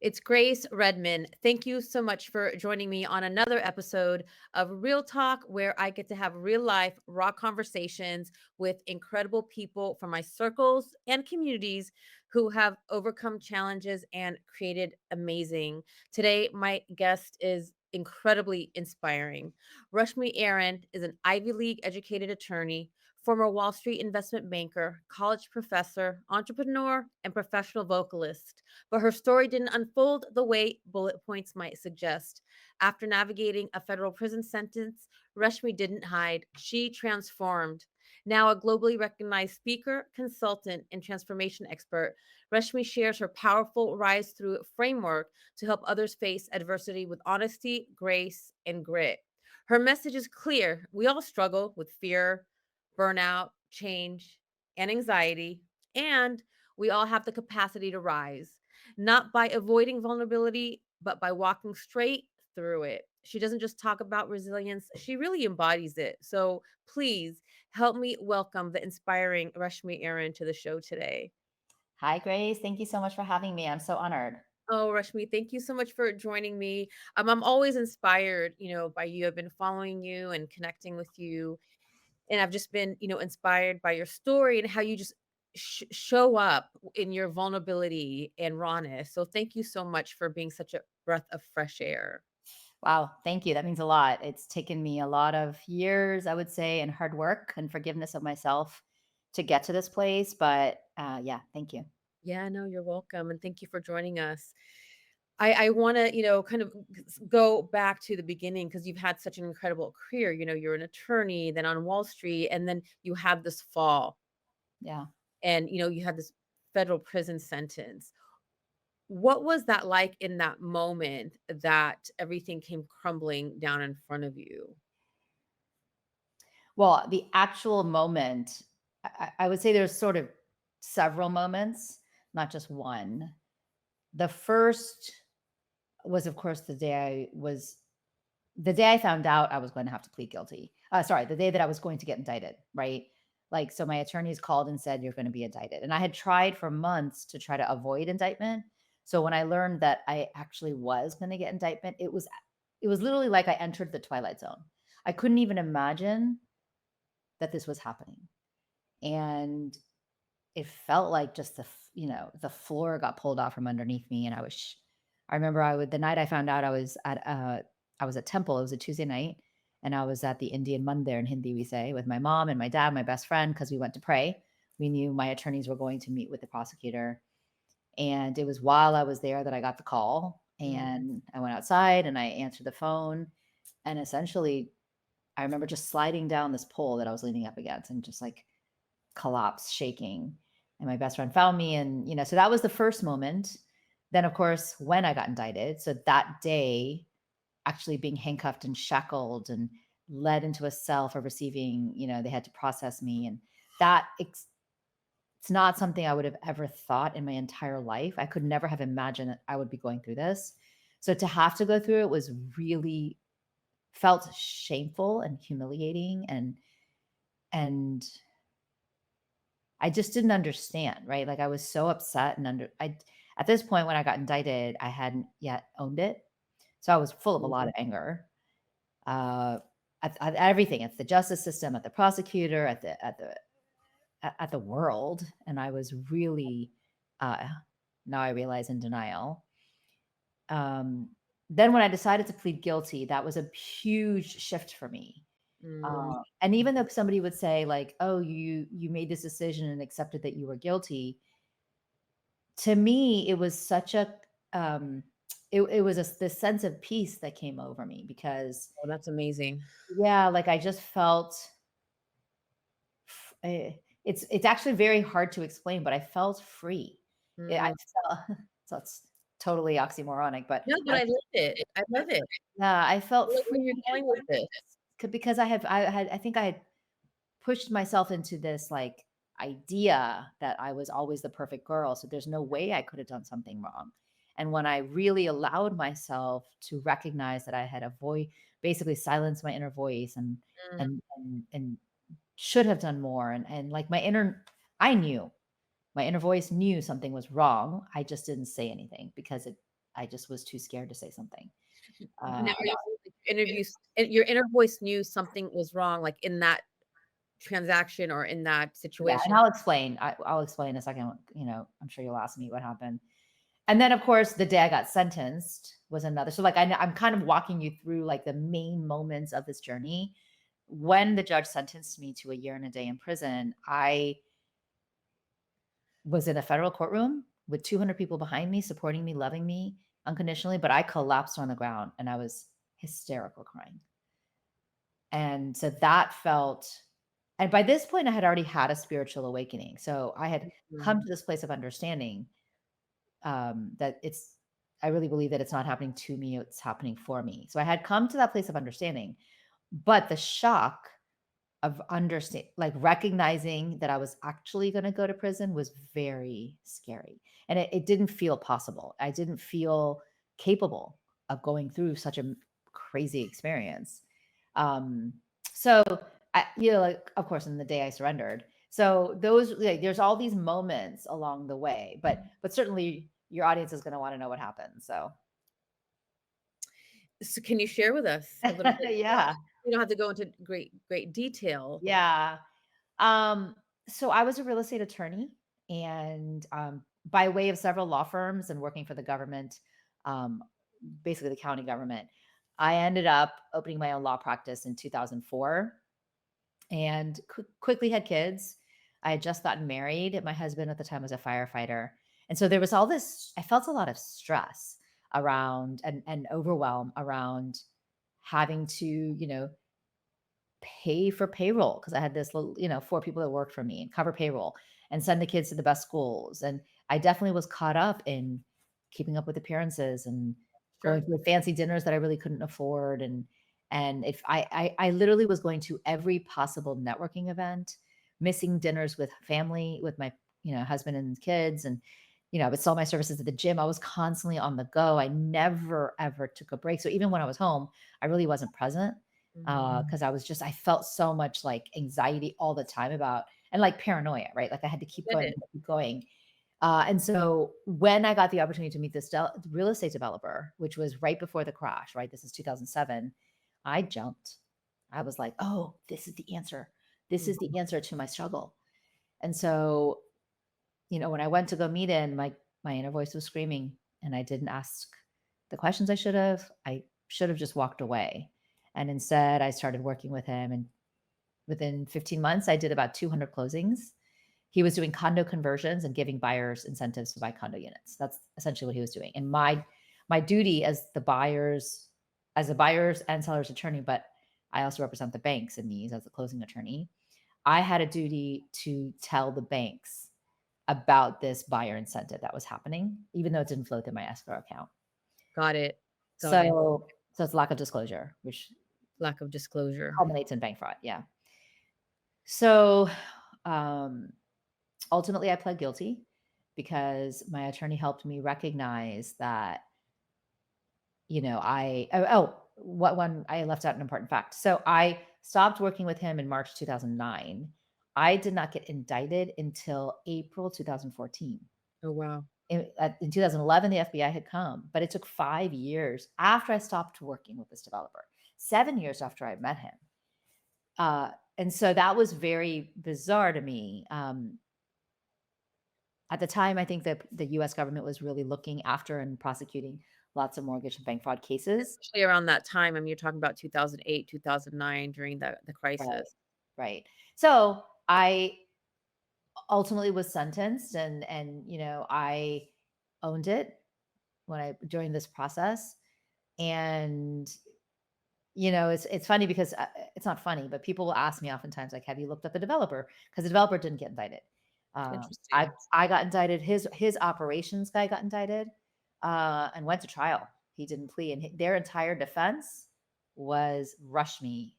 It's Grace Redman. Thank you so much for joining me on another episode of Real Talk, where I get to have real life, raw conversations with incredible people from my circles and communities who have overcome challenges and created amazing. Today, my guest is incredibly inspiring. Rashmi Airan is an Ivy League educated attorney, former Wall Street investment banker, college professor, entrepreneur, and professional vocalist. But her story didn't unfold the way bullet points might suggest. After navigating a federal prison sentence, Rashmi didn't hide. She transformed. Now a globally recognized speaker, consultant, and transformation expert, Rashmi shares her powerful rise through framework to help others face adversity with honesty, grace, and grit. Her message is clear. We all struggle with fear, burnout, change, and anxiety, and we all have the capacity to rise, not by avoiding vulnerability, but by walking straight through it. She doesn't just talk about resilience, she really embodies it. So please help me welcome the inspiring Rashmi Aaron to the show today. Hi, Grace. Thank you so much for having me. I'm so honored. Oh, Rashmi, thank you so much for joining me. I'm always inspired, by you. I've been following you and connecting with you, and I've just been, inspired by your story and how you just show up in your vulnerability and rawness. So thank you so much for being such a breath of fresh air. Wow. Thank you. That means a lot. It's taken me a lot of years, I would say, and hard work and forgiveness of myself to get to this place. But yeah, thank you. Yeah, no, you're welcome, and thank you for joining us. I want to, kind of go back to the beginning because you've had such an incredible career. You're an attorney, then on Wall Street, and then you have this fall, Yeah. and you had this federal prison sentence. What was that like in that moment that everything came crumbling down in front of you? Well, the actual moment, I would say there's sort of several moments, not just one. The first was, of course, the day I found out I was going to have to plead guilty. Sorry, the day that I was going to get indicted, right? Like, so my attorneys called and said, "You're going to be indicted." And I had tried for months to try to avoid indictment. So when I learned that I actually was going to get indictment, it was literally like I entered the twilight zone. I couldn't even imagine that this was happening. And it felt like just the floor got pulled off from underneath me, and I remember the night I found out I was at temple. It was a Tuesday night, and I was at the Indian mandir in Hindi we say, with my mom and my dad, my best friend, because we went to pray. We knew my attorneys were going to meet with the prosecutor, and it was while I was there that I got the call, Mm. and I went outside and I answered the phone, and essentially I remember just sliding down this pole that I was leaning up against and just like collapse, shaking. And my best friend found me. And, so that was the first moment. Then, of course, when I got indicted, so that day, actually being handcuffed and shackled and led into a cell for receiving, they had to process me. And that, it's not something I would have ever thought in my entire life. I could never have imagined that I would be going through this. So to have to go through it was really felt shameful and humiliating, and I just didn't understand, right? Like I was so upset and at this point when I got indicted, I hadn't yet owned it. So I was full of a lot Mhm. of anger. Uh at everything, at the justice system, at the prosecutor, at the world. And I was really uh now I realize in denial. Um then when I decided to plead guilty, that was a huge shift for me. Mm. And even though somebody would say like, "Oh, you made this decision and accepted that you were guilty," to me, it was such a it was this sense of peace that came over me because Oh, that's amazing. yeah, like I just felt it's actually very hard to explain, but I felt free. I Mm. felt so it's totally oxymoronic, but No, but I I love it. I love it. yeah, I I felt love free where you're going with this. because I think I had pushed myself into this like idea that I was always the perfect girl. So there's no way I could have done something wrong. And when I really allowed myself to recognize that I had basically silenced my inner voice Mm. and should have done more. And like I knew my inner voice knew something was wrong. I just didn't say anything because I just was too scared to say something. Now, are you About saying, like, your inner voice knew something was wrong, like, in that transaction or in that Yeah, and situation? I'll explain. I'll explain in a second. I'm sure you'll ask me what happened. And then, of course, the day I got sentenced was another. So, like, I'm kind of walking you through like the main moments of this journey. When the judge sentenced me to a year and a day in prison, I was in a federal courtroom with 200 people behind me, supporting me, loving me unconditionally. But I collapsed on the ground and I was hysterical crying. And so that felt, and by this point, I had already had a spiritual awakening. So I had come Mhm. to this place of understanding that I really believe that it's not happening to me, it's happening for me. So I had come to that place of understanding, but the shock of understand like recognizing that I was actually going to go to prison was very scary. And it didn't feel possible. I didn't feel capable of going through such a crazy experience. Um, so like, of course, in the day I surrendered. So those, like, there's all these moments along the way, but certainly your audience is going to want to know what happened. So So can you share with us a little bit more? yeah, You don't have to go into great detail. yeah. Um, so I was a real estate attorney, and by way of several law firms and working for the government, um, basically the county government, I ended up opening my own law practice in 2004 and quickly had kids. I had just gotten married. My husband at the time was a firefighter. And so there was all this, I felt a lot of stress around and overwhelm around having to, pay for payroll because I had this little, four people that worked for me and cover payroll and send the kids to the best schools. And I definitely was caught up in keeping up with appearances and going Sure. to fancy dinners that I really couldn't afford. And if I literally was going to every possible networking event, missing dinners with family, with my, husband and kids. And, I would sell my services at the gym. I was constantly on the go. I never ever took a break. So even when I was home, I really wasn't present Mhm. because I felt so much like anxiety all the time about and like paranoia, right? Like I had to keep Get going, it. keep going. And so when I got the opportunity to meet this real estate developer, which was right before the crash, right? This is 2007. I jumped. I was like, oh, this is the answer. This is Mhm. the answer to my struggle. And so, when I went to go meet him, my inner voice was screaming, and I didn't ask the questions I should have. I should have just walked away. And instead, I started working with him. And within 15 months, I did about 200 closings. He was doing condo conversions and giving buyers incentives to buy condo units. That's essentially what he was doing. And my duty as a buyers and sellers attorney, but I also represent the banks in these as a closing attorney. I had a duty to tell the banks about this buyer incentive that was happening, even though it didn't flow through my escrow account. Got it. Got it. So it's lack of disclosure, which Lack of disclosure. culminates in bank fraud. Yeah. So um, ultimately, I pled guilty because my attorney helped me recognize that, what one I left out an important fact. So I stopped working with him in March 2009. I did not get indicted until April 2014. Oh, wow. In 2011, the FBI had come, but it took 5 years after I stopped working with this developer, 7 years after I met him. And so that was very bizarre to me. At the time, I think that the US government was really looking after and prosecuting lots of mortgage and bank fraud cases. Especially around that time, I mean, you're talking about 2008, 2009 during the Right. crisis. Right. So I ultimately was sentenced and I owned it when I during this process. And it's funny because it's not funny, but people will ask me oftentimes, like, "Have you looked at the developer?" Because the developer didn't get indicted. I Interesting. I got indicted. His operations guy got indicted, and went to trial. He didn't plea, and their entire defense was Rushmi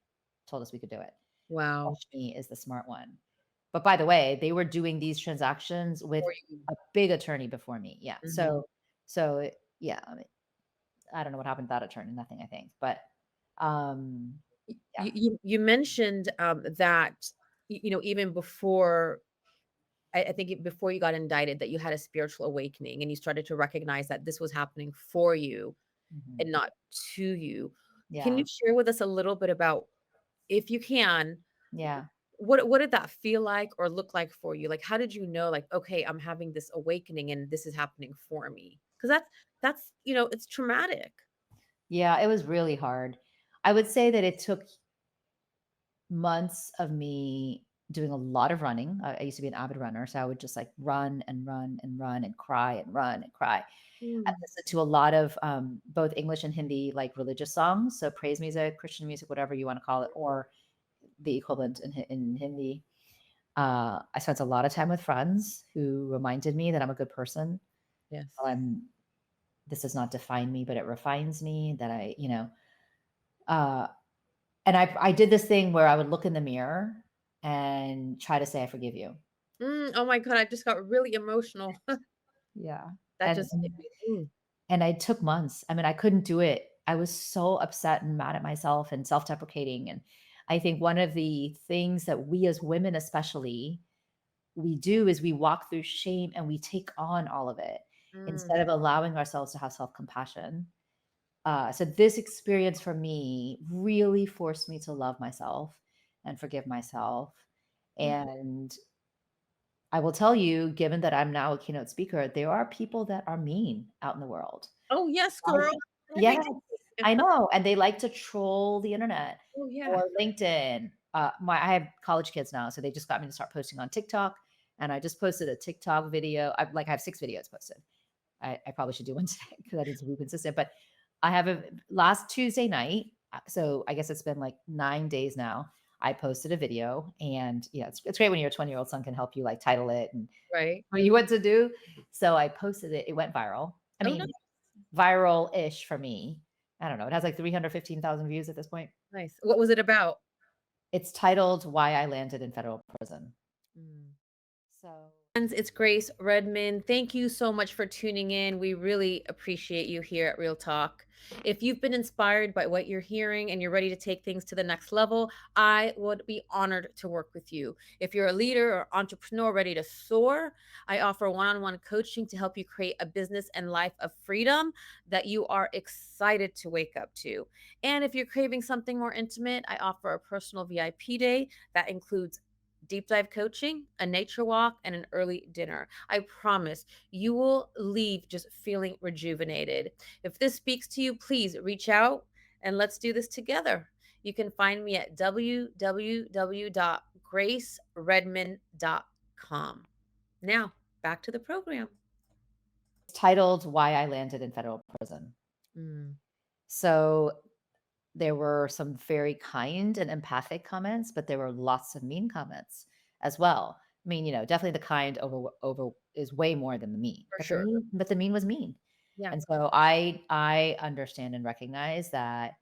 told us we could do it. Wow. Rashmi is the smart one. But by the way, they were doing these transactions with For you. a big attorney before me. Yeah. Mhm. Yeah. I mean, I don't know what happened to that attorney. Nothing, I think. But um, yeah. You mentioned, that, even before I think before you got indicted that you had a spiritual awakening and you started to recognize that this was happening for you Mhm. and not to you. Can Yeah. you share with us a little bit about, if you can, Yeah. what did that feel like or look like for you? Like, how did you know, like, okay, I'm having this awakening and this is happening for me? Because that's it's traumatic. Yeah, it was really hard. I would say that it took months of me doing a lot of running. I used to be an avid runner, so I would just like run and run and run and cry and run and cry. I Mm, listened to a lot of both English and Hindi, like religious songs, so praise music, Christian music, whatever you want to call it, or the equivalent in Hindi. I spent a lot of time with friends who reminded me that I'm a good person. yes. Well, this does not define me, but it refines me. That uh, and I did this thing where I would look in the mirror and try to say, I forgive you. Oh my god, I just got really emotional. Yeah. That And just made me and I took months. I mean, I couldn't do it. I was so upset and mad at myself and self-deprecating. And I think one of the things that we as women especially we do is we walk through shame and we take on all of it mm. instead of allowing ourselves to have self-compassion. So this experience for me really forced me to love myself and forgive myself. And I will tell you, given that I'm now a keynote speaker, there are people that are mean out in the world. Oh, yes, Like, girl. Every yes, day. I know, and they like to troll the internet Oh, yeah. or LinkedIn. I have college kids now, so they just got me to start posting on TikTok, and I just posted a TikTok video. I have 6 videos posted. I probably should do one today because I need to be consistent. But I have a last Tuesday night, so I guess it's been like 9 days now. I posted a video, and yeah, it's great when your 20-year-old son can help you like title it and Right. tell you what to do. So I posted it. It went viral. I Oh, nice, mean, viral-ish for me. I don't know. It has like 315,000 views at this point. nice. What was it about? It's titled "Why I Landed in Federal Prison." Mm. So Friends, it's Grace Redman. Thank you so much for tuning in. We really appreciate you here at Real Talk. If you've been inspired by what you're hearing and you're ready to take things to the next level, I would be honored to work with you. If you're a leader or entrepreneur ready to soar, I offer one on one coaching to help you create a business and life of freedom that you are excited to wake up to. And if you're craving something more intimate, I offer a personal VIP day that includes deep dive coaching, a nature walk, and an early dinner. I promise you will leave just feeling rejuvenated. If this speaks to you, please reach out and let's do this together. You can find me at www.graceredman.com. Now, back to the program. it's titled "Why I Landed in Federal Prison." Mm, So there were some very kind and empathic comments, but there were lots of mean comments as well. I mean, definitely the kind over is way more than the mean, for but the sure. mean was mean. Yeah. And so I understand and recognize that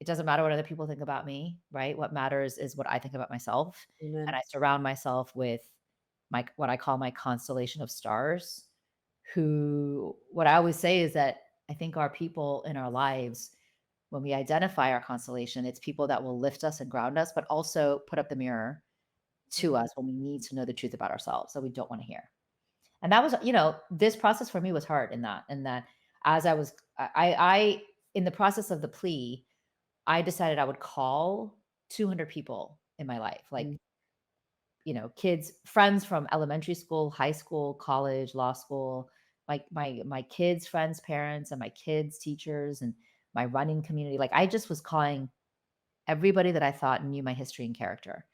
it doesn't matter what other people think about me, right? What matters is what I think about myself. And Amen. I surround myself with my what I call my constellation of stars, who what I always say is that I think our people in our lives, when we identify our constellation, it's people that will lift us and ground us, but also put up the mirror to Mm, us when we need to know the truth about ourselves that we don't want to hear. And that was, this process for me was hard in that as I was I in the process of the plea, I decided I would call 200 people in my life, mm. like, kids, friends from elementary school, high school, college, law school, my kids' friends' parents, and my kids' teachers, and my running community. Like I just was calling everybody that I thought knew my history and character.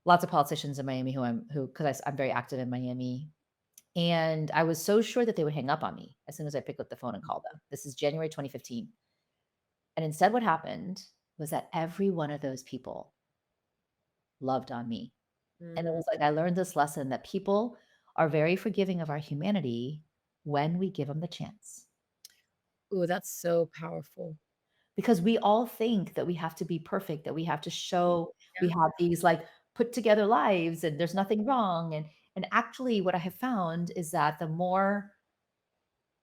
Lots of politicians in Miami who because I'm very active in Miami. And I was so sure that they would hang up on me as soon as I picked up the phone and called them. This is January 2015. And instead, what happened was that every one of those people loved on me. And it Mm. was like I learned this lesson that people are very forgiving of our humanity when we give them the chance. Ooh, that's so powerful. Because we all think that we have to be perfect, that we have to show we Yeah, have these like put together lives and there's nothing wrong. And actually what I have found is that the more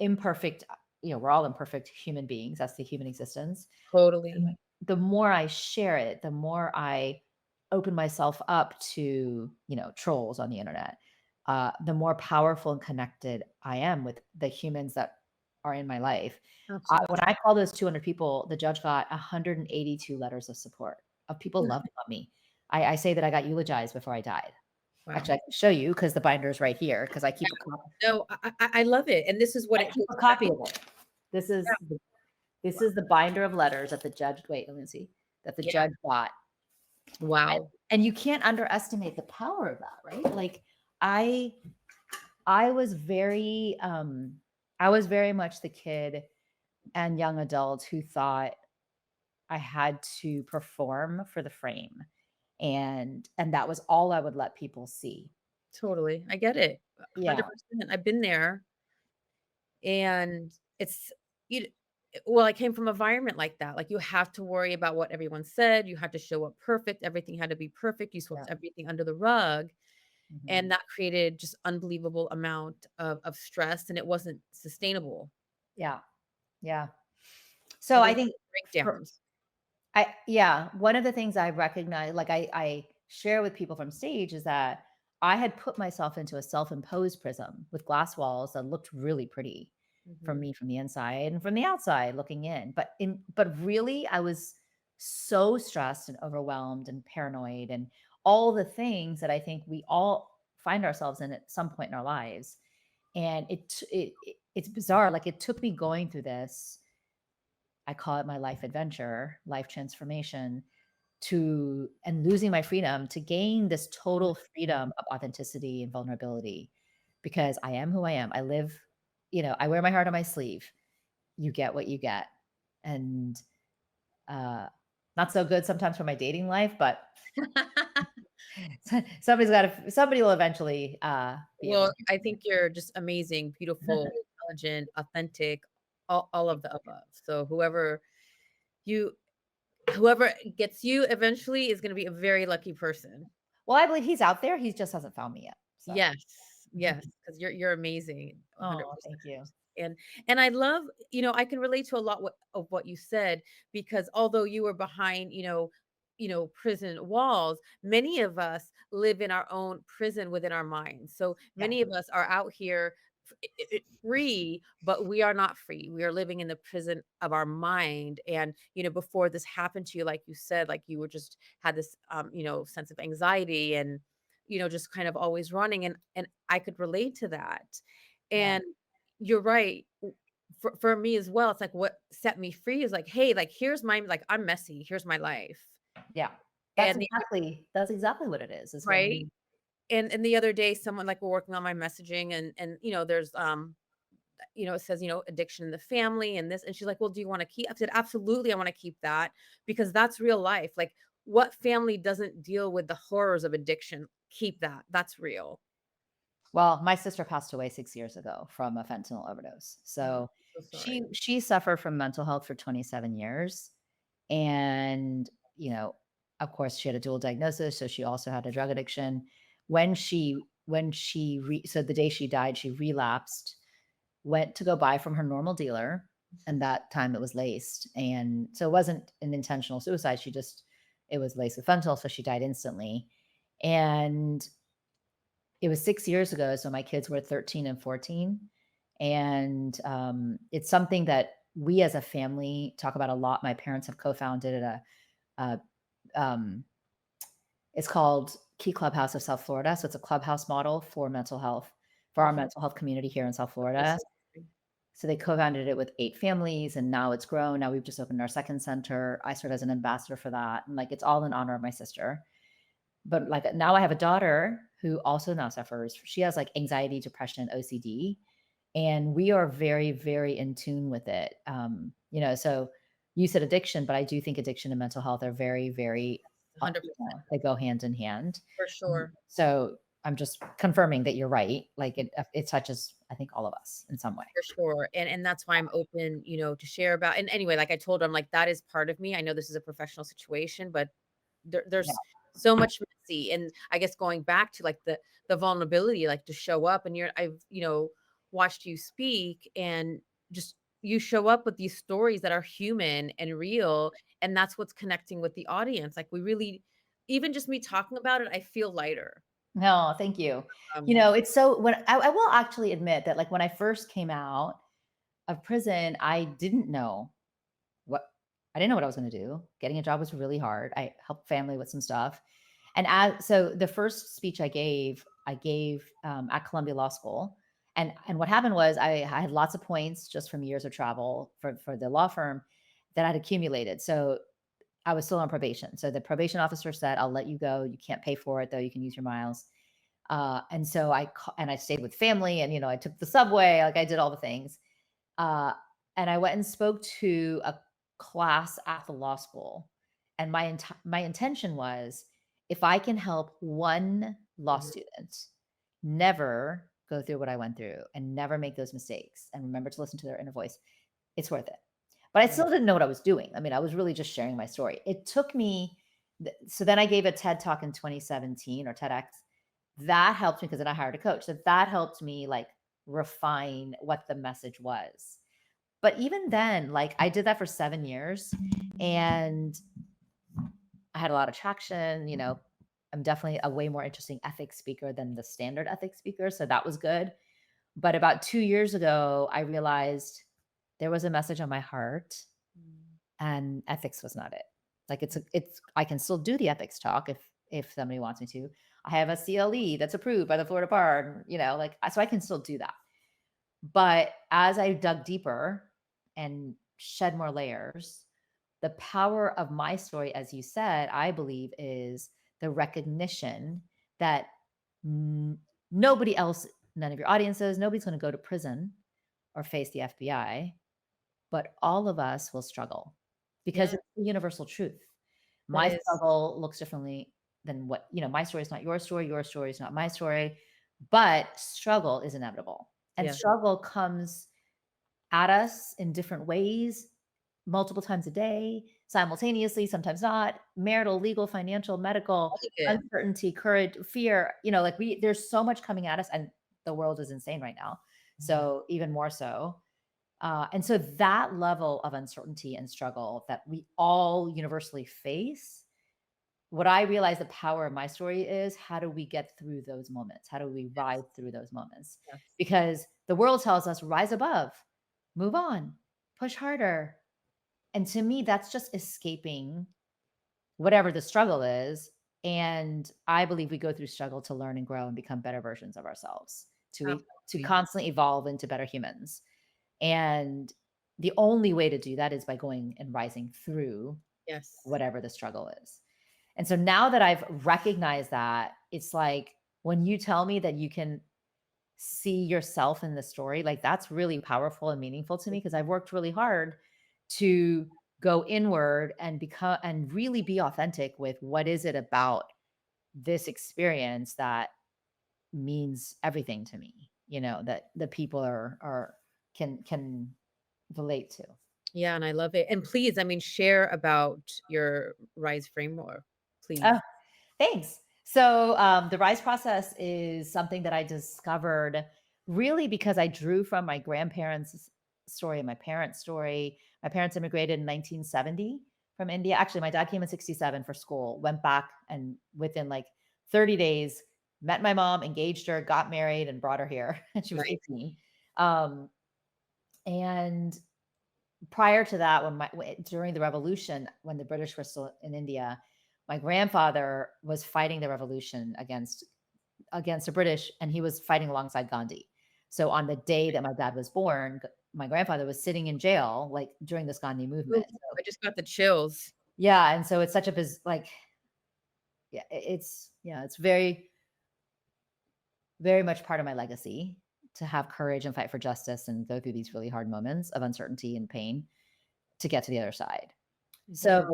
imperfect, we're all imperfect human beings. That's the human existence. totally. The more I share it, the more I open myself up to, trolls on the internet. the more powerful and connected I am with the humans that are in my life. When Absolutely. I call those 200 people, the judge got 182 letters of support of people Oof, loving on me. I say that I got eulogized before I died. wow. Actually, I can show you because the binder is right here because No, I love it, and this is what I it keep goes a back. copy of it. This is Yeah, the this wow. is the binder of letters that the judge wait, let me see, that the Yeah, judge got. wow. And you can't underestimate the power of that, right? Like I I was very I was very much the kid and young adult who thought I had to perform for the frame, and that was all I would let people see. Totally, I get it, Yeah, 100%. I've been there, and it's you well, I came from an environment like that, like, you have to worry about what everyone said, you had to show up perfect, everything had to be perfect, you yeah, swept everything under the rug, and mhm. that created just unbelievable amount of stress, and it wasn't sustainable. Yeah, yeah. So It I was think for breakdowns. I yeah, one of the things I recognize, like I share with people from stage is that I had put myself into a self-imposed prism with glass walls that looked really pretty from Mhm. me from the inside and from the outside looking in. But really I was so stressed and overwhelmed and paranoid and all the things that I think we all find ourselves in at some point in our lives. And it's bizarre. Like it took me going through this, I call it my life adventure, life transformation, to and losing my freedom to gain this total Mhm. freedom of authenticity and vulnerability because I am who I am. I live, I wear my heart on my sleeve. You get what you get. And uh not so good sometimes for my dating life, but somebody will eventually be able Well, to. I think you're just amazing, beautiful, intelligent, authentic, all of the above. So you whoever gets you eventually is gonna be a very lucky person. Well, I believe he's out there. He just hasn't found me yet. So, Yes, yes, because you 'cause you're amazing, oh, 100%. thank you. And I love I can relate to a lot of what you said because although you were behind, prison walls, many of us live in our own prison within our minds. So Yeah. many of us are out here free, but we are not free. We are living in the prison of our mind. And, before this happened to you, like you said, like you were just had this, sense of anxiety and, just kind of always running. And I could relate to that. Yeah. And you're right. For me as well, it's like what set me free is like, hey, like here's my like I'm messy. Here's my life. Yeah. And the That's exactly what it is when right. we. And the other day, someone like we're working on my messaging and there's it says, addiction in the family and this. And she's like, well, do you want to keep? I said, absolutely, I want to keep that because that's real life. Like, what family doesn't deal with the horrors of addiction? Keep that. That's real. Well, my sister passed away 6 years ago from a fentanyl overdose. Oh, So, so she sorry. she suffered from mental health for 27 years, and, of course, she had a dual diagnosis, so she also had a drug addiction. So the day she died, she relapsed, went to go buy from her normal dealer, and that time it was laced, and so it wasn't an intentional suicide, it was laced with fentanyl, so she died instantly, and it was 6 years ago, so my kids were 13 and 14, and, it's something that we as a family talk about a lot. My parents have co-founded a, um it's called Key Clubhouse of South Florida, so it's a clubhouse model for mental health, for our Mhm. mental health community here in South That's Florida. so sweet. So they co-founded it with 8 families, and now it's grown. Now we've just opened our second center. I serve as an ambassador for that, and, like, it's all in honor of my sister. But, like, now I have a daughter who also now suffers. She has, like, anxiety, depression, OCD, and we are very, very in tune with it. So you said addiction, but I do think addiction and mental health are very, very, 100% they go hand in hand. for sure. So I'm just confirming that you're right. Like, it touches, I think, all of us in some way. For sure, and that's why I'm open, to share about and anyway, like I told her, I'm like, "That is part of me. I know this is a professional situation, but Yeah, there's so much messy," and I guess going back to, like, the vulnerability, like, to show up and I've, watched you speak and just you show up with these stories that are human and real, and that's what's connecting with the audience, like, we really even just me talking about it, I feel lighter. No, thank you. Um, It's so when I will actually admit that like when I first came out of prison, what I didn't know what I was going to do. Getting a job was really hard. I helped family with some stuff. And so the first speech I gave at Columbia Law School. And what happened was I had lots of points just from years of travel for the law firm that I'd accumulated. So I was still on probation. So the probation officer said, "I'll let you go. You can't pay for it though. You can use your miles." And so I stayed with family, and I took the subway. Like I did all the things. Uh, and I went and spoke to a class at the law school. And my intention was, if I can help one law mhm, student never go through what I went through and never make those mistakes and remember to listen to their inner voice, it's worth it. But I right. still didn't know what I was doing. I mean, I was really just sharing my story. It took me, so then I gave a TED talk in 2017 or TEDx. That helped me because then I hired a coach. So that helped me like refine what the message was. But even then, like I did that for 7 years and I had a lot of traction. I'm definitely a way more interesting ethics speaker than the standard ethics speaker. So that was good. But about 2 years ago, I realized there was a message on my heart Mm, and ethics was not it. Like mm, I can still do the ethics talk if somebody wants me to. I have a CLE that's approved by the Florida Bar, like so I can still do that. But as I dug deeper and shed more layers, the power of my story, as you said, I believe is the recognition that n- nobody else, none of your audiences, nobody's going to go to prison or face the FBI, but all of us will struggle because yeah, it's the universal truth. that My is. struggle looks differently than my story is not your story is not my story, but struggle is inevitable. And Yeah. struggle comes at us in different ways, multiple times a day, simultaneously, sometimes not, marital, legal, financial, medical, All of it. uncertainty, courage, fear, like there's so much coming at us and the world is insane right now. Mhm. So even more so. And so that level of uncertainty and struggle that we all universally face, what I realize the power of my story is how do we get through those moments? How do we Yes, ride through those moments? yes. Because the world tells us rise above, move on, push harder. And to me, that's just escaping whatever the struggle is. And I believe we go through struggle to learn and grow and become better versions of ourselves, to Absolutely. constantly evolve into better humans. And the only way to do that is by going and rising through Yes. whatever the struggle is. And so now that I've recognized that, it's like when you tell me that you can see yourself in the story, like that's really powerful and meaningful to me because I've worked really hard to go inward and become and really be authentic with what is it about this experience that means everything to me, that the people are can relate to. Yeah, and I love it. And please, I mean, share about your RISE framework, please. Oh, thanks. So, the rise process is something that I discovered really because I drew from my grandparents' story and my parents' story. My parents immigrated in 1970 from India. Actually, my dad came in 67 for school, went back, and within like 30 days, met my mom, engaged her, got married, and brought her here. And she was Nice. 18. Um, and prior to that, during the revolution, when the British were still in India, my grandfather was fighting the revolution against the British, and he was fighting alongside Gandhi. So on the day that my dad was born, my grandfather was sitting in jail, like during this Gandhi Ooh, movement. So I just got the chills. yeah, and so it's such a like yeah, it's very very much part of my legacy to have courage and fight for justice and go through these really hard moments of uncertainty and pain to get to the other side. So,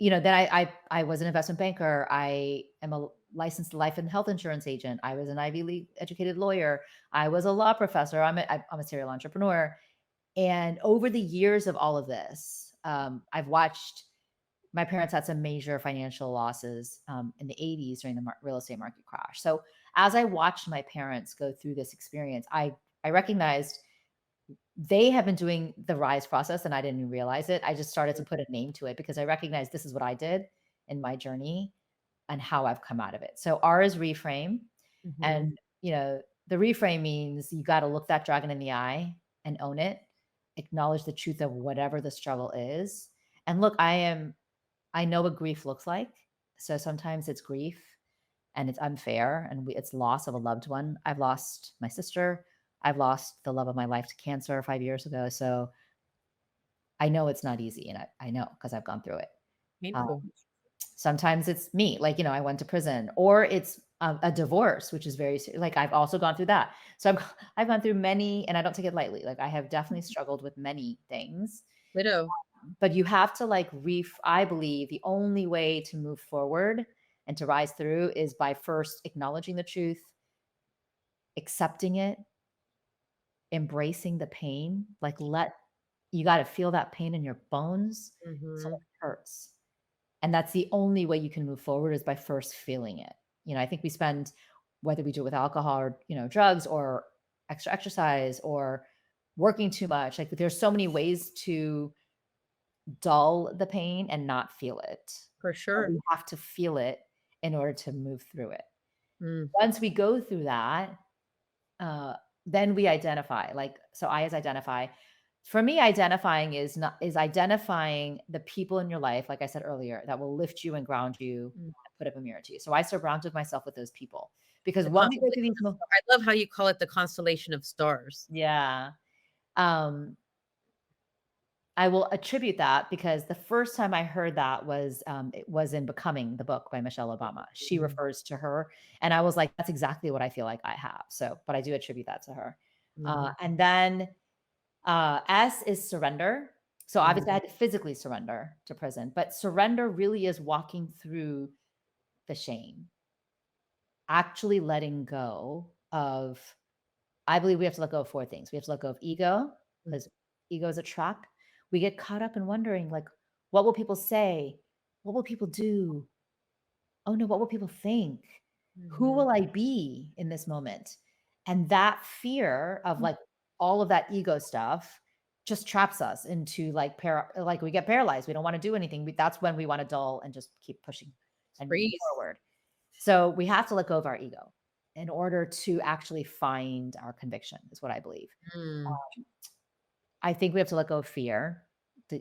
Yeah. then I was an investment banker. I am a licensed life and health insurance agent. I was an Ivy League educated lawyer. I was a law professor. I'm a serial entrepreneur. And over the years of all of this, I've watched my parents had some major financial losses in the 80s during the real estate market crash. So as I watched my parents go through this experience, I recognized they have been doing the rise process and I didn't even realize it. I just started to put a name to it because I recognized this is what I did in my journey. and how I've come out of it. So R is reframe. Mhm. And, the reframe means you got to look that dragon in the eye and own it, acknowledge the truth of whatever the struggle is. And look, I know what grief looks like. So sometimes it's grief and it's unfair and it's loss of a loved one. I've lost my sister. I've lost the love of my life to cancer 5 years ago. So I know it's not easy. And I know because I've gone through it. Um, Painful. Sometimes it's me, like, I went to prison, or it's a divorce, which is very like I've also gone through that. So I've gone through many, and I don't take it lightly. Like I have definitely struggled with many things, Widow. but you have to like I believe the only way to move forward and to rise through is by first acknowledging the truth, accepting it, embracing the pain. Like you got to feel that pain in your bones so Mhm. it hurts. And that's the only way you can move forward is by first feeling it. I think we spend, whether we do it with alcohol or, drugs or extra exercise or working too much, like there's so many ways to dull the pain and not feel it. For But sure. we have to feel it in order to move through it. Mm. Once we go through that, uh, then we identify. Like, so I is identify. For me, identifying is identifying the people in your life, like I said earlier, that will lift you and ground you Mm. and put up a mirror to you. So I surrounded myself with those people because The when we go through constellation these of star I love how you call it the constellation of stars. yeah. Um, I will attribute that because the first time I heard that was it was in Becoming, the book by Michelle Obama. She Mhm. refers to her, and I was like, that's exactly what I feel like I have. So, but I do attribute that to her. Mhm. And then S is surrender. So Mhm. obviously, I had to physically surrender to prison, but surrender really is walking through the shame, actually letting go of. I believe we have to let go of four things. We have to let go of ego Mm. because ego is a trap. We get caught up in wondering, like, what will people say? What will people do? Oh no, what will people think? Who Mhm. will I be in this moment? And that fear of Mm. like all of that ego stuff just traps us into like like we get paralyzed. We don't want to do anything. That's when we want to dull and just keep pushing and moving Freeze. forward. So we have to let go of our ego in order to actually find our conviction, is what I believe. Mm. I think we have to let go of fear.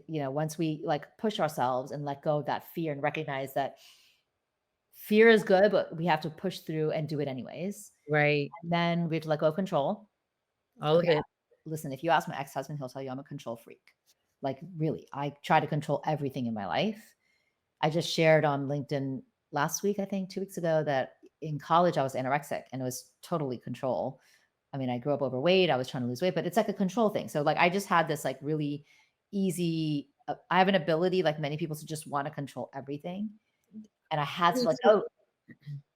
Once we like push ourselves and let go of that fear and recognize that fear is good, but we have to push through and do it anyways. Right. And then we have to let go of control. All of Okay, it. listen, if you ask my ex-husband, he'll tell you I'm a control freak. Like really, I try to control everything in my life. I just shared on LinkedIn last week, I think 2 weeks ago, that in college I was anorexic and it was totally control. I mean, I grew up overweight. I was trying to lose weight, but it's like a control thing. So like I just had this like really easy. I have an ability, like many people, to just want to control everything, and I had to Me like, too. oh,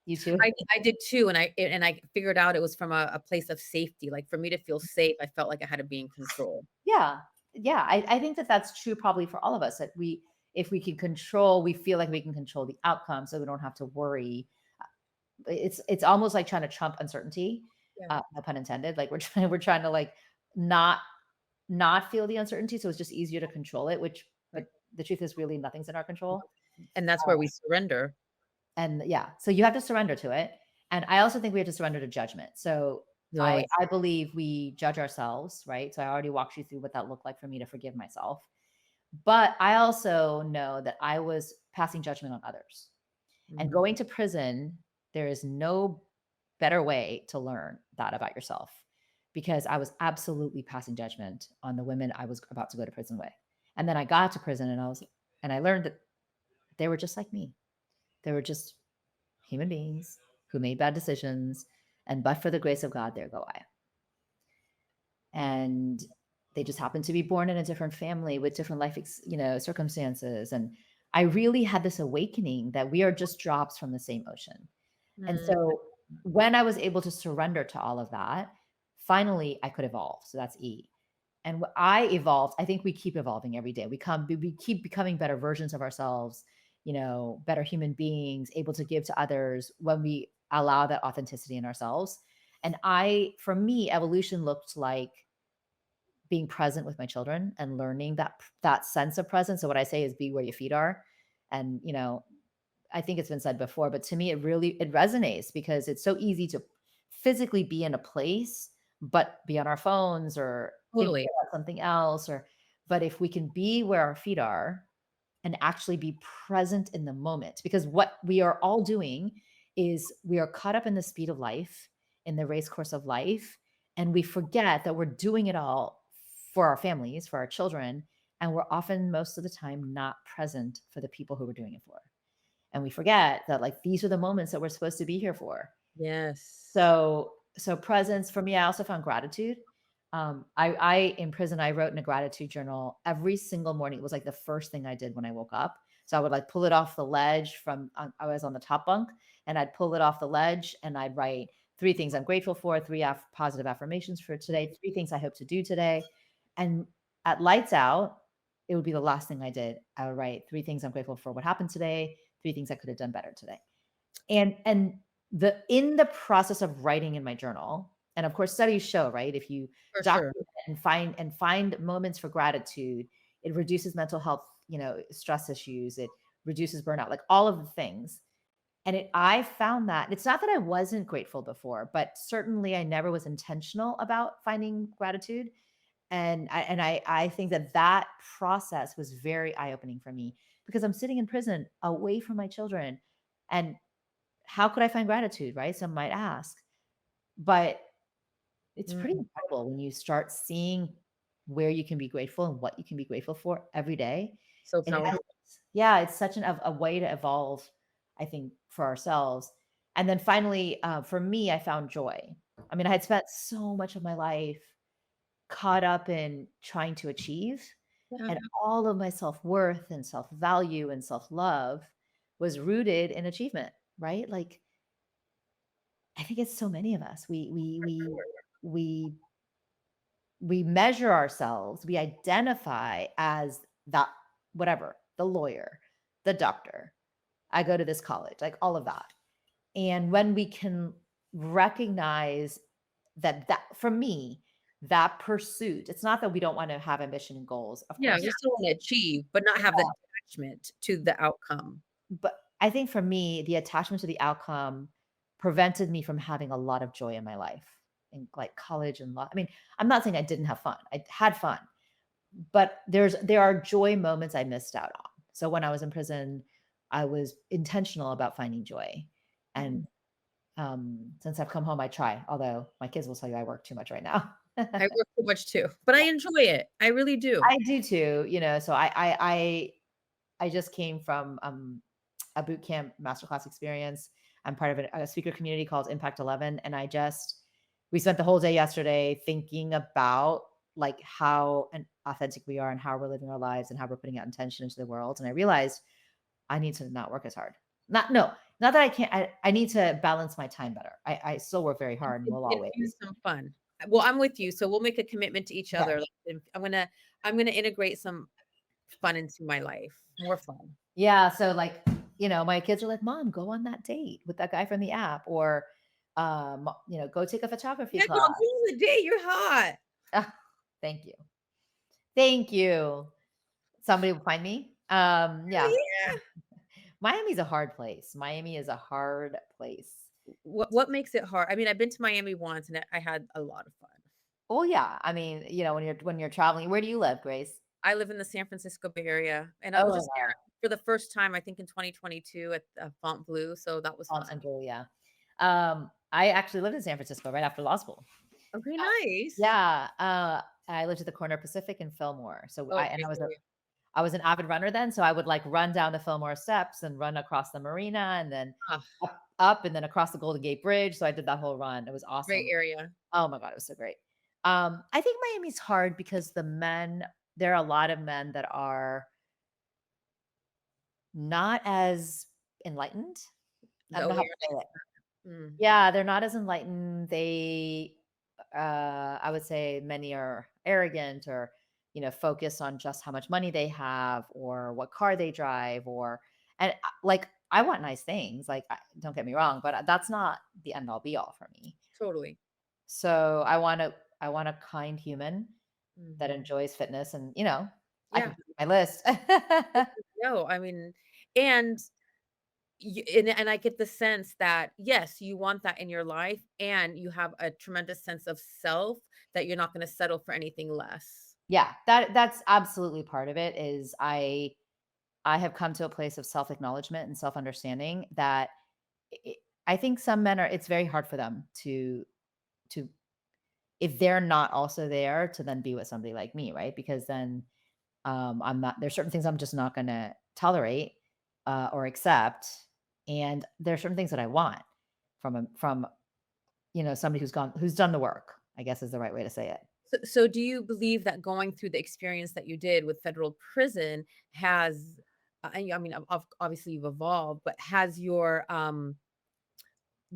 you too. I did too, and I figured out it was from a place of safety, like, for me to feel safe, I felt like I had to be in control. Yeah, yeah. I think that that's true probably for all of us. That if we can control, we feel like we can control the outcome, so we don't have to worry. It's almost like trying to trump uncertainty. Yeah, No pun intended. Like we're trying to like not not feel the uncertainty, so it's just easier to control it. But right. the truth is, really, nothing's in our control. And that's where we surrender. And yeah, so you have to surrender to it. And I also think we have to surrender to judgment. So No, I believe we judge ourselves, right? So I already walked you through what that looked like for me to forgive myself. But I also know that I was passing judgment on others. And mhm, going to prison, there is no better way to learn that about yourself because I was absolutely passing judgment on the women I was about to go to prison with. And then I got to prison and I learned that they were just like me. They were just human beings who made bad decisions. And but for the grace of God, there go I. And they just happened to be born in a different family with different circumstances. And I really had this awakening that we are just drops from the same ocean. And mm, so when I was able to surrender to all of that, finally I could evolve. So that's E. And I evolved. I think we keep evolving every day. We keep becoming better versions of ourselves, better human beings, able to give to others when we allow that authenticity in ourselves. And for me, evolution looked like being present with my children and learning that sense of presence. So what I say is be where your feet are. And, I think it's been said before, but to me, it resonates because it's so easy to physically be in a place, but be on our phones or thinking Totally. about something else, or but if we can be where our feet are and actually be present in the moment, because what we are all doing is we are caught up in the speed of life, in the race course of life, and we forget that we're doing it all for our families, for our children, and we're often most of the time not present for the people who we're doing it for. And we forget that like these are the moments that we're supposed to be here for. Yes. So presence for me, I also found gratitude. I in prison, I wrote in a gratitude journal every single morning. It was like the first thing I did when I woke up. So I would like pull it off the ledge from I was on the top bunk, and I'd pull it off the ledge and I'd write three things I'm grateful for, three positive affirmations for today, three things I hope to do today. And at lights out, it would be the last thing I did. I would write three things I'm grateful for what happened today, three things I could have done better today. And the in the process of writing in my journal, and of course studies show, right, if you For sure. document and find moments for gratitude, it reduces mental health, stress issues, it reduces burnout, like all of the things. And I found that it's not that I wasn't grateful before, but certainly I never was intentional about finding gratitude. And I think that that process was very eye opening for me because I'm sitting in prison away from my children, and how could I find gratitude, right? Some might ask. But it's pretty Mm, incredible when you start seeing where you can be grateful and what you can be grateful for every day. so It has, powerful. yeah, it's such a way to evolve, I think, for ourselves. And then finally, for me, I found joy. I mean, I had spent so much of my life caught up in trying to achieve, Yeah. and all of my self worth and self value and self love was rooted in achievement, right? Like, I think it's so many of us. We we measure ourselves, we identify as that whatever, the lawyer, the doctor. I go to this college, like all of that. And when we can recognize that for me, that pursuit, it's not that we don't want to have ambition and goals, of Yeah, course. we still wanna achieve, but not have the attachment to the outcome. But I think for me, the attachment to the outcome prevented me from having a lot of joy in my life in like college and law. I mean, I'm not saying I didn't have fun. I had fun, but there are joy moments I missed out on. So when I was in prison, I was intentional about finding joy. And Mm. since I've come home, I try, although my kids will tell you I work too much right now. I work too much too, but I enjoy it. I really do. I do too, so I just came from a boot camp masterclass experience. I'm part of a speaker community called Impact 11, and we spent the whole day yesterday thinking about like how authentic we are and how we're living our lives and how we're putting out intention into the world. And I realized I need to not work as hard. Not that I can't. I need to balance my time better. I still work very hard and will Infuse always. some fun. Well, I'm with you, so we'll make a commitment to each Okay. other, like, I'm gonna integrate some fun into my life, more fun. Yeah. So like, my kids are like, "Mom, go on that date with that guy from the app," or, go take a photography Yeah, class. girl, go on the date, you're hot. Ah, thank you. Thank you. Somebody will find me. Oh, Yeah. yeah. Miami's a hard place. Miami is a hard place. What makes it hard? I mean, I've been to Miami once, and I had a lot of fun. Oh yeah. I mean, when you're traveling, where do you live, Grace? I live in the San Francisco Bay Area, and I was Oh, just there for the first time, I think in 2022 at, Fontainebleau, so that was fun. Fontainebleau, yeah. I actually lived in San Francisco right after law school. Okay, Uh, nice. yeah, I lived at the corner of Pacific and Fillmore. So I and Okay, I was so a I was an avid runner then, so I would like run down the Fillmore steps and run across the marina and then ah, up and then across the Golden Gate Bridge. So I did that whole run. It was great awesome. area. Oh my god, it was so great. I think Miami's hard because there are a lot of men that are not as enlightened. I The don't know how to awareness. say it. Mm, Yeah, they're not as enlightened. I would say many are arrogant or, focus on just how much money they have or what car they drive like, I want nice things. Like, don't get me wrong, but that's not the end all be all for me. totally. So I want a kind human that Mhm. enjoys fitness and, I Yeah. can put my list. No, I mean, and and I get the sense that, yes, you want that in your life, and you have a tremendous sense of self that you're not gonna settle for anything less. Yeah, that's absolutely part of it is I have come to a place of self-acknowledgement and self-understanding that I I think some men are it's very hard for them to if they're not also there to then be with somebody like me, right? Because then I'm not there's certain things I'm just not gonna tolerate or accept. And there are certain things that I want from somebody who's done the work, I guess is the right way to say it. So do you believe that going through the experience that you did with federal prison has, I mean, obviously you've evolved, but has your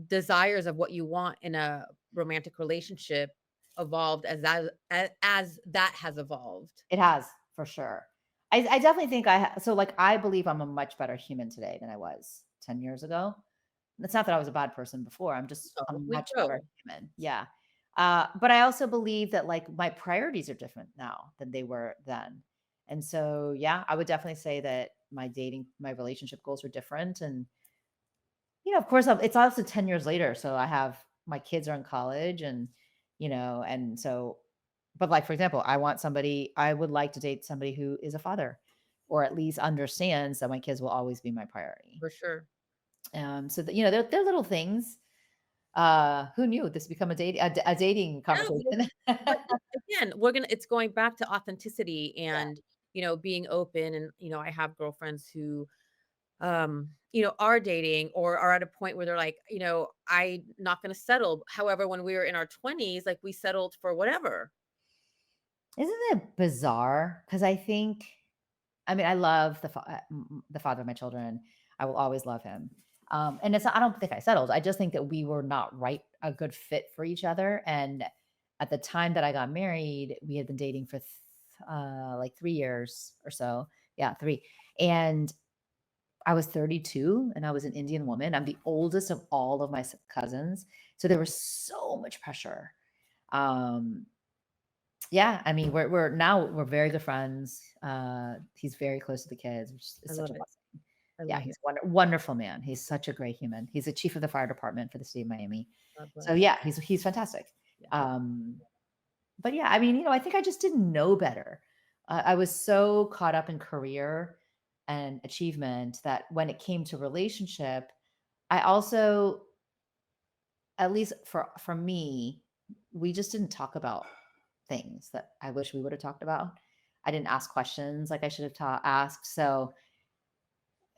desires of what you want in a romantic relationship evolved as that has evolved? It has, for sure. I definitely think so like I believe I'm a much better human today than I was 10 years ago. It's not that I was a bad person before. I'm just a So we much better grow human. Yeah. But I also believe that like my priorities are different now than they were then. And so, yeah, I would definitely say that my relationship goals are different. And, of course, it's also 10 years later. So my kids are in college and so, but like, for example, I would like to date somebody who is a father or at least understands that my kids will always be my priority. for sure. So that, they're little things. Who knew this become a dating Yeah, conversation? but again, it's going back to authenticity and, being open, and, I have girlfriends who, are dating or are at a point where they're like, "I'm not gonna settle." However, when we were in our 20s, like, we settled for whatever. Isn't it bizarre? Because I mean, I love the father of my children. I will always love him. And I don't think I settled. I just think that we were not a good fit for each other. And at the time that I got married, we had been dating for like 3 years or so. Yeah, three. And I was 32 and I was an Indian woman. I'm the oldest of all of my cousins. So there was so much pressure. Um, yeah, I mean, we're very good friends. He's very close to the kids, which I is such love a it. blessing. I Yeah, love he's it. a wonderful man. He's such a great human. He's the chief of the fire department for the state of Miami. God So bless. yeah, he's fantastic. Yeah. Um, but yeah, I mean, I think I just didn't know better. I was so caught up in career and achievement that when it came to relationship, I also, at least for me, we just didn't talk about things that I wish we would have talked about. I didn't ask questions like I should have asked. So,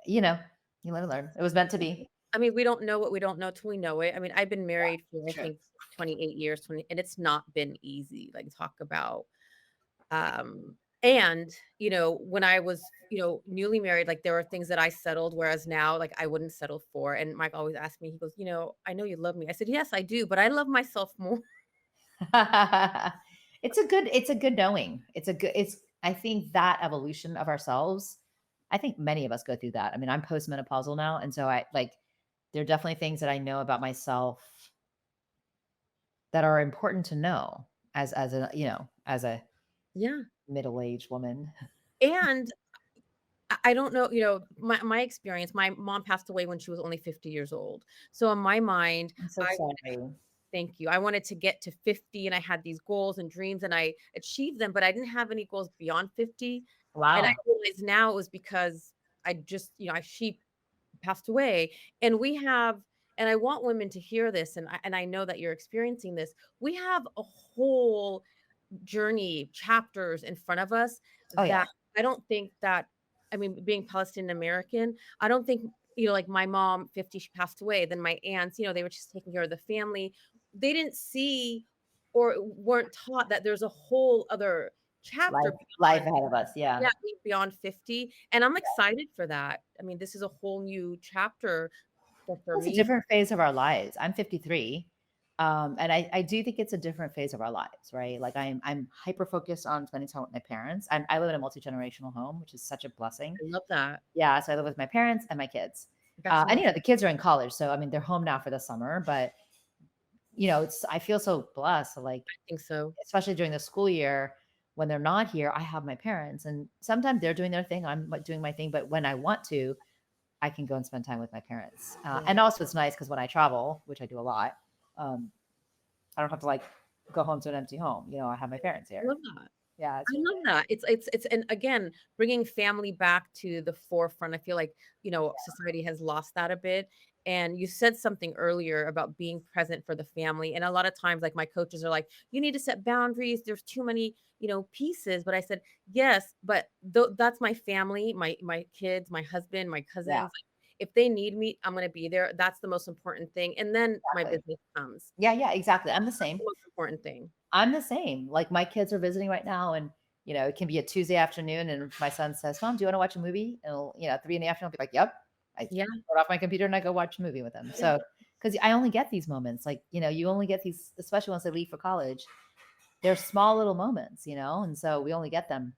you know, you live and learn. It was meant to be. I mean, we don't know what we don't know till we know it. I mean, I've been Yeah, married for, I true. think, 28 years, 20, and it's not been easy, like, talk about, and, when I was, newly married, like, there were things that I settled, whereas now, like, I wouldn't settle for, and Mike always asked me, he goes, "I know you love me." I said, "Yes, I do, but I love myself more." It's a good knowing. I think that evolution of ourselves, I think many of us go through that. I mean, I'm postmenopausal now. And so there are definitely things that I know about myself that are important to know as a Yeah, middle-aged woman. and I don't know, my experience, my mom passed away when she was only 50 years old. So in my mind, I'm so I sorry. thank you. I wanted to get to 50 and I had these goals and dreams and I achieved them, but I didn't have any goals beyond 50. And I Wow. realize now it was because I just, she passed away. And we have, and I want women to hear this, and I know that you're experiencing this. We have a whole journey, chapters in front of us Oh yeah. that I don't think that, I mean, being Palestinian American, I don't think, like my mom, 50, she passed away. Then my aunts, they were just taking care of the family. They didn't see or weren't taught that there's a whole other chapter Life beyond, ahead of us. yeah, Yeah. beyond 50. And I'm excited for that. I mean, this is a whole new chapter for Well, it's a me. different phase of our lives. I'm 53. And I do think it's a different phase of our lives, right? Like I'm hyper focused on spending time with my parents. I live in a multi-generational home, which is such a blessing. I love that. Yeah, so I live with my parents and my kids. That's And amazing. the kids are in college, so I mean they're home now for the summer, but it's I feel so blessed, like I think so. especially during the school year when they're not here, I have my parents, and sometimes they're doing their thing, I'm doing my thing, but when I want to, I can go and spend time with my parents. Yeah. And also it's nice because when I travel, which I do a lot, I don't have to like go home to an empty home. You know, I have my parents I here. love that. Yeah, it's I really love that. It's and again, bringing family back to the forefront. I feel like, society has lost that a bit. And you said something earlier about being present for the family. And a lot of times, like my coaches are like, you need to set boundaries. There's too many, pieces. But I said, yes, but that's my family, my kids, my husband, my yeah, cousins. If they need me, I'm gonna be there. That's the most important thing. And then my exactly. business comes. Yeah, yeah, exactly. I'm the That's same. the most important thing. I'm the same. Like my kids are visiting right now, and it can be a Tuesday afternoon, and my son says, "Mom, do you want to watch a movie?" And 3 in the afternoon, I'll be like, "Yep." I Yeah. put off my computer and I go watch a movie with him. Yeah. So, because I only get these moments, like you only get these, especially once they leave for college. They're small little moments, and so we only get them.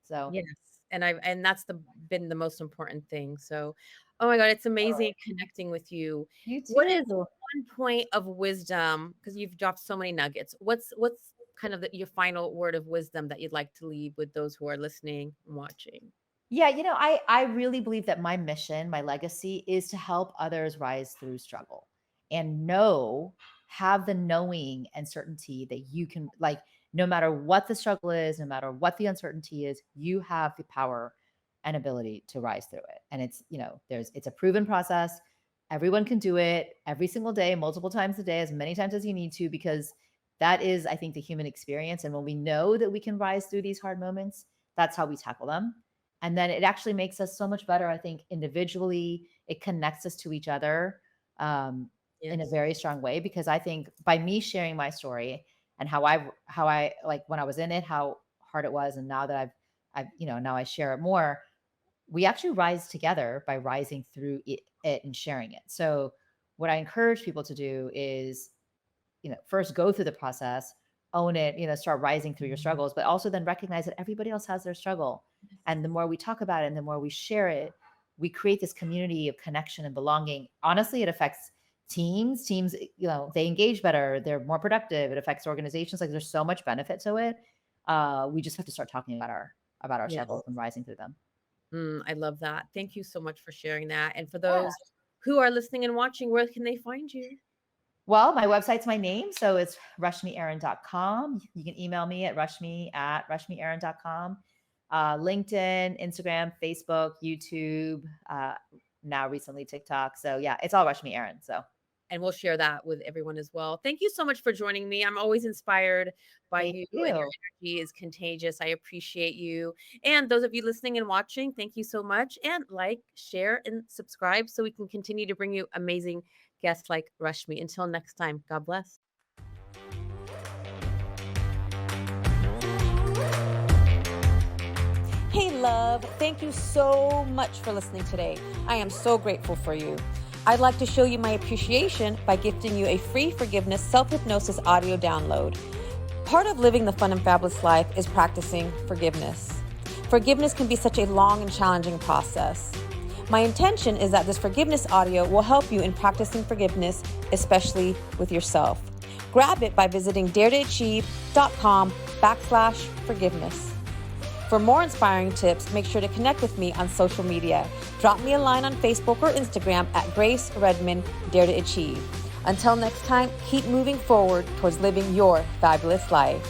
So, Yes, and that's been the most important thing, so oh my god, it's amazing connecting with you. you What is too. one point of wisdom, because 'cause you've dropped so many nuggets, what's kind of your final word of wisdom that you'd like to leave with those who are listening and watching? Yeah, I really believe that my mission, my legacy is to help others rise through struggle and have the knowing and certainty that you can, like, no matter what the struggle is, no matter what the uncertainty is, you have the power and ability to rise through it. And it's a proven process. Everyone can do it every single day, multiple times a day, as many times as you need to, because that is, I think, the human experience. And when we know that we can rise through these hard moments, that's how we tackle them. And then it actually makes us so much better, I think, individually. It connects us to each other in a Yes. very strong way, because I think by me sharing my story and how I like when I was in it, how hard it was, and now that now I share it more, we actually rise together by rising through it and sharing it. So what I encourage people to do is, first go through the process, own it, start rising through your struggles, but also then recognize that everybody else has their struggle. And the more we talk about it and the more we share it, we create this community of connection and belonging. Honestly, it affects teams. Teams, they engage better, they're more productive. It affects organizations. Like, there's so much benefit to it. We just have to start talking about our Yes. struggles and rising through them. I love that. Thank you so much for sharing that, and for Yeah. those who are listening and watching, where can they find you? Well, my website's my name, so it's rashmiairan.com. You can email me at rashmiairan.com. LinkedIn, Instagram, Facebook, YouTube, now recently TikTok. So yeah, it's all Rashmi Airan. So And we'll share that with everyone as well. Thank you so much for joining me. I'm always inspired by thank you, and your you. energy is contagious. I appreciate you. And those of you listening and watching, thank you so much. And like, share, and subscribe so we can continue to bring you amazing guests like Rashmi. Until next time, God bless. Hey, love. Thank you so much for listening today. I am so grateful for you. I'd like to show you my appreciation by gifting you a free forgiveness self-hypnosis audio download. Part of living the fun and fabulous life is practicing forgiveness. Forgiveness can be such a long and challenging process. My intention is that this forgiveness audio will help you in practicing forgiveness, especially with yourself. Grab it by visiting daretoachieve.com/forgiveness. For more inspiring tips, make sure to connect with me on social media. Drop me a line on Facebook or Instagram at Grace Redman Dare to Achieve. Until next time, keep moving forward towards living your fabulous life.